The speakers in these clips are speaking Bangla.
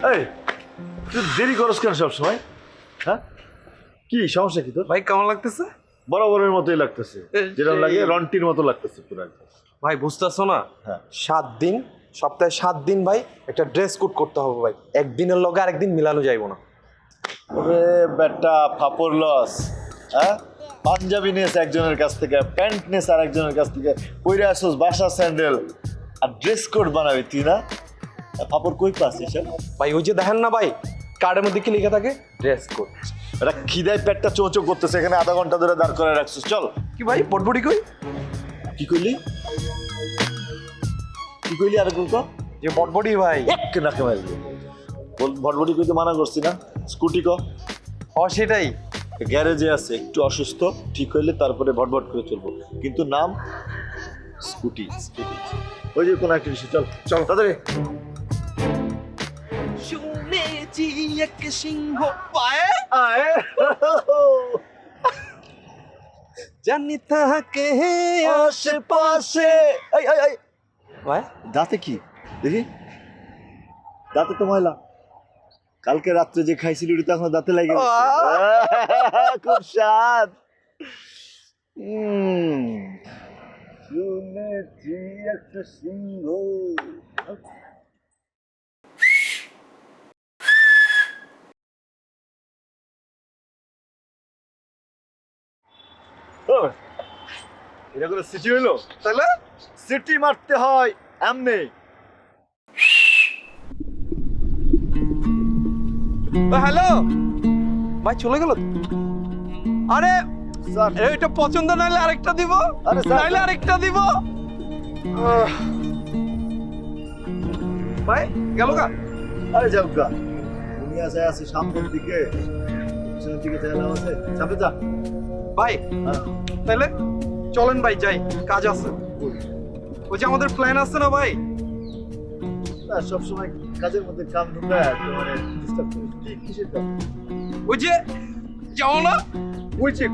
এই তুই দেরি করস কেন সবসময়? হ্যাঁ, কি সমস্যা কি তোর? ভাই কেমন লাগতেছে? বরাবরের মতোই লাগতেছে, যেরকম লাগে রন্টির মতো লাগতেছে পুরো একদম। ভাই বুঝতেছো না? হ্যাঁ 7 দিন, সপ্তাহে 7 দিন ভাই একটা ড্রেস কোড করতে হবে ভাই। একদিনের লগে আরেকদিন মিলানো যাইব না। ওরে বেটা ফাপড় লস। হ্যাঁ, পাঞ্জাবি নেস একজনের কাছ থেকে, প্যান্ট নেস আর একজনের কাছ থেকে, পইরে আসোস বাসা স্যান্ডেল, আর ড্রেস কোড বানাবি তুই না? ফাপড় কই পাস এসব? ভাই ওই যে দেখেন না ভাই, কার্ডের মধ্যে কি লেখা থাকে? Dress code. এটা খিদায় পেটটা চোচো করতেছে, এখানে আধা ঘন্টা ধরে দাঁড় করে রাখছিস। চল। কি ভাই বটবটি কই? কি কইলি? কি কইলি আর কইতো? যে বটবটি ভাই। এক নাকে মারবি। ভটভটি কইতে মানা করছি না? স্কুটি ক। সেটাই। গ্যারেজে আছে, একটু অসুস্থ, ঠিক হইলে তারপরে ভটভট করে চলবো, কিন্তু নাম স্কুটি। স্কুটি ওই যে কোনো একটা বিষয়। চল চল তাড়াতাড়ি। শুনেছি এক সিংহ পায়ে আয় জানি তাহাকে আশেপাশে। এই এই এই ভাই দাঁতে কি দেখি? দাঁতে তো ময়লা। কালকে রাত্রে যে খাইছিলি ওটা এখন দাঁতে লাগে গেছে। খুব স্বাদ। শুনেছি একটা সিংহ। এটা করে সিটি হইলো? তাহলে সিটি মারতে হয় এমনি। হ্যালো ভাই, চলে গেল? আরে স্যার এইটা পছন্দ নাইলে আরেকটা দিব, আরে স্যার। নাইলে আরেকটা দিব। ভাই গেল গা? আরে যাবগা, দুনিয়া যায় আছে সামনের দিকে, পিছনের দিকে যায় না আছে। সামনে যা। ভাই হ্যাঁ। তাহলে চলেন ভাই, যাই, কাজ আছে। ওই যে আমাদের প্ল্যান আছে না ভাই? না, সবসময় কাজের মধ্যে কাম ঢুকায় মানে ডিস্টার্ব করিস। কি কিসের কাজ? ওই যে যাও না,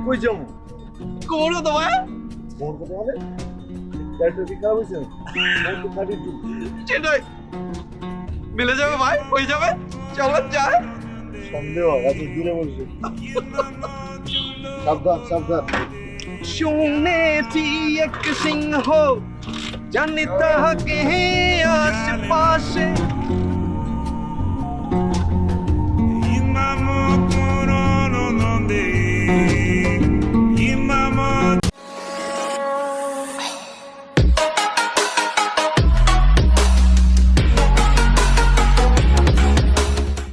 কই যাবো? করো তো ভাই। মন কথা মানে ক্যারেক্টার কি খারাপ হয়েছে? মন তো খাটি সেটাই মিলে যাবে ভাই, হয়ে যাবে। চলেন যাই। সন্দেহ এত দূরে বলছে। সাবধান সাবধান। শুনেছি এক সিংহ জানি তাহাকে আশেপাশে